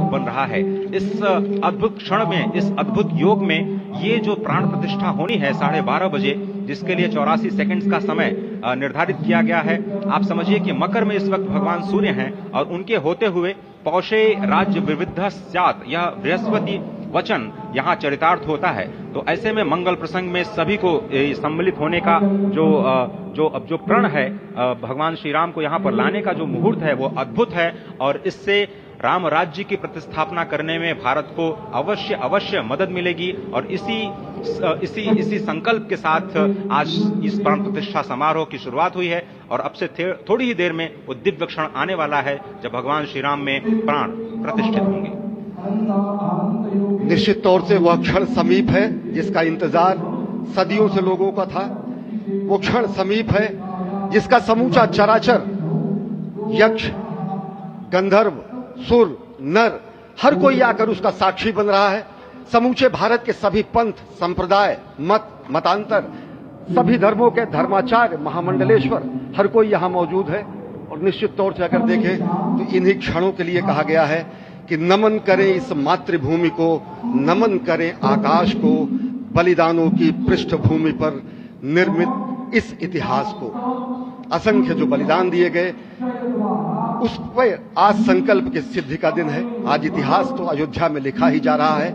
बन रहा है। इस अद्भुत क्षण में, इस अद्भुत योग में ये जो प्राण प्रतिष्ठा होनी है 12:30 बजे, जिसके लिए 84 सेकंड्स का समय निर्धारित किया गया है। आप समझिए कि मकर में इस वक्त भगवान सूर्य हैं और उनके होते हुए पौषे राज्य विविध स्यात्, यह बृहस्पति वचन यहां चरितार्थ होता है। तो ऐसे में मंगल प्रसंग में सभी को सम्मिलित होने का जो प्रण है भगवान श्री राम को यहां पर लाने का जो मुहूर्त है वो अद्भुत है और इससे राम राज्य की प्रतिस्थापना करने में भारत को अवश्य मदद मिलेगी। और इसी संकल्प के साथ आज इस प्राण प्रतिष्ठा समारोह की शुरुआत हुई है और अब से थोड़ी ही देर में वो दिव्य क्षण आने वाला है जब भगवान श्री राम में प्राण प्रतिष्ठित होंगे। निश्चित तौर से वह क्षण समीप है जिसका इंतजार सदियों से लोगों का था। वो क्षण समीप है जिसका समूचा चराचर, यक्ष, गंधर्व, सुर, नर, हर कोई आकर उसका साक्षी बन रहा है। समूचे भारत के सभी पंथ, संप्रदाय, मतांतर, सभी धर्मों के धर्माचार्य, महामंडलेश्वर, हर कोई यहां मौजूद है। और निश्चित तौर से अगर देखें तो इन्हीं क्षणों के लिए कहा गया है कि नमन करें इस मातृभूमि को, नमन करें आकाश को, बलिदानों की पृष्ठभूमि पर निर्मित इस इतिहास को। असंख्य जो बलिदान दिए गए उस पर आज संकल्प की सिद्धि का दिन है। आज इतिहास तो अयोध्या में लिखा ही जा रहा है।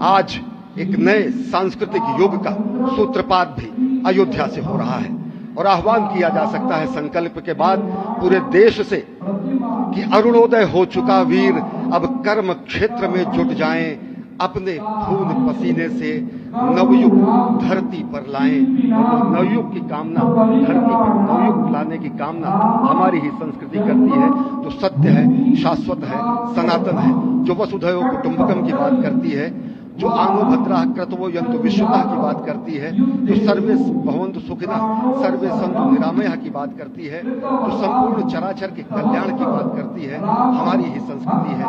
आज एक नए सांस्कृतिक युग का सूत्रपात भी अयोध्या से हो रहा है और आह्वान किया जा सकता है संकल्प के बाद पूरे देश से कि अरुणोदय हो चुका वीर, अब कर्म क्षेत्र में जुट जाएं, अपने खून पसीने से नवयुग धरती पर लाएं। और नवयुग की कामना, धरती पर नवयुग लाने की कामना हमारी ही संस्कृति करती है, जो सत्य है, शाश्वत है, सनातन है, जो वसुधैव कुटुंबकम की बात करती है, जो आनो भद्राः क्रतवो यन्तु विश्वतः की बात करती है, जो सर्वे भवन्तु सुखिनः सर्वे सन्तु निरामयः की बात करती है, जो संपूर्ण चराचर के कल्याण की बात करती है, हमारी ही संस्कृति है,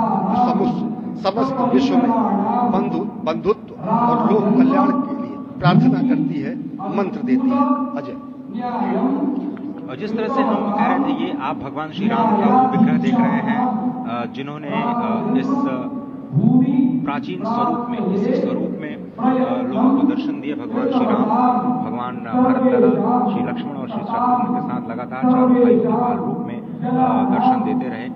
जो समस्त विश्व में बंधुत्व और लोक कल्याण के लिए प्रार्थना करती है, मंत्र देती है। अजय, और जिस तरह से हम कह रहे थे, ये आप भगवान श्री राम का विग्रह देख रहे हैं जिन्होंने इस प्राचीन स्वरूप में, इसी स्वरूप में लोगों को दर्शन दिए। भगवान श्री राम, भगवान भरतलाल, श्री लक्ष्मण और श्री शत्रुघ्न के साथ लगातार चारों भाइयों के बाल रूप में दर्शन देते रहे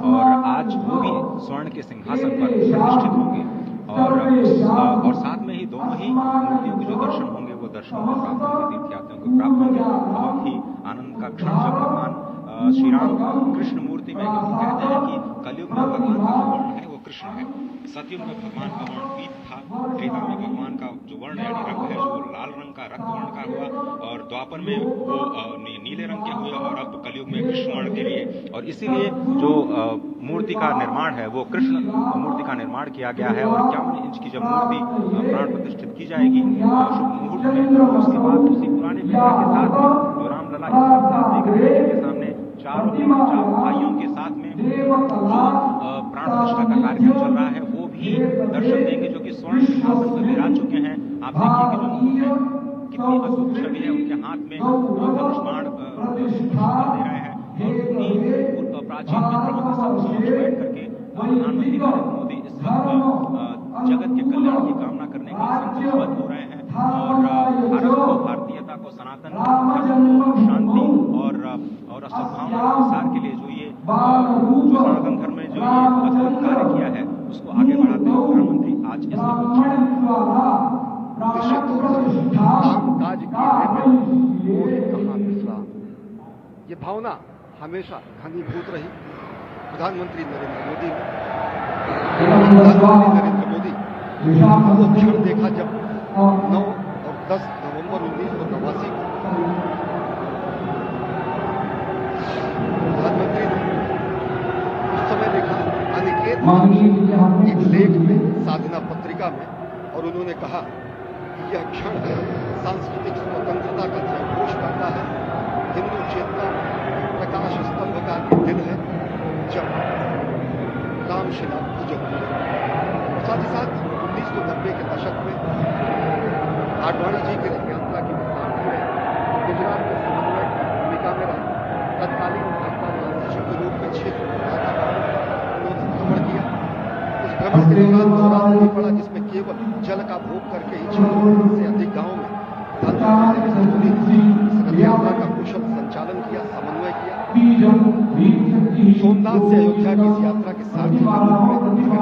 और आज वो भी स्वर्ण के सिंहासन पर प्रतिष्ठित होंगे और साथ में ही दोनों ही मूर्तियों के जो दर्शन होंगे वो दर्शन को प्राप्त होंगे, तीर्थयात्रियों को प्राप्त होंगे। बहुत ही आनंद का क्षण जब भगवान श्री राम कृष्ण मूर्ति में, क्योंकि कहते हैं कि कलयुग में भगवान का जो वर्ण है वो कृष्ण है, सतयुग में भगवान का वर्ण पीत था, त्रेता में भगवान का जो वर्ण यानी रंग है वो लाल रंग का, रक्त वर्ण का हुआ और द्वापर में वो नीले रंग के हुए और अब कलयुग में कृष्ण वर्ण के लिए। और इसीलिए जो मूर्ति का निर्माण है वो कृष्ण मूर्ति का निर्माण किया गया है और 51 इंच की जब मूर्ति प्राण प्रतिष्ठित की जाएगी शुभ मुहूर्त में, उसके बाद उसी पुराने विग्रह के साथ में जो रामलला इस वक्त आप देख रहे हैं जिनके सामने चारों भाइयों के साथ में प्राण प्रतिष्ठा का कार्यक्रम चल रहा है, वो भी दर्शन देंगे जो कि स्वर्ण सिंहासन पर विराज चुके हैं। आप देखिए कि जो मुकुट है कितनी अद्भुत छवि है, उनके हाथ में धनुष बाण दे रहे हैं और उन्हीं प्राचीन मित्रों के समक्ष बैठ करके प्रधानमंत्री नरेंद्र मोदी इस वक्त जगत के कल्याण की कामना करने के लिए संकल्पबद्ध हो रहे हैं और भारत को, भारतीयता को, सनातन धर्म को शांति और सद्भावना के प्रसार के लिए जो ये जो सनातन धर्म में जो ये अद्भुत कार्य किया है उसको आगे बढ़ाते हुए प्रधानमंत्री आज इस काम काज कहाँ विश्राम, ये भावना हमेशा घनीभूत रही। प्रधानमंत्री नरेंद्र मोदी वो क्षण देखा जब 9 और 10 नवंबर 1989 को प्रधानमंत्री ने उस समय देखा अनिकेत एक लेख में, साधना पत्रिका में, और उन्होंने कहा कि यह क्षण सांस्कृतिक स्वतंत्रता का जयघोष करता है, हिंदू चेतना प्रकाश स्तंभ का दिन है जब रामशिला पूजन हुई। साथ ही साथ 1990 के दशक में आडवाणी जी की यात्रा की गुजरात में समन्वय भूमिका में रहे, तत्कालीन भाजपा महासचिव के रूप में 6 उन्होंने भ्रमण किया। उस भ्रमण के दौरान दौरान भी पड़ा, जिसमें केवल जल का भोग करके ही 6 से अधिक गांव में रथ यात्रा का कुशल संचालन किया, समन्वय किया। सोमनाथ से अयोध्या की इस यात्रा के सारथी के रूप में अगर देखें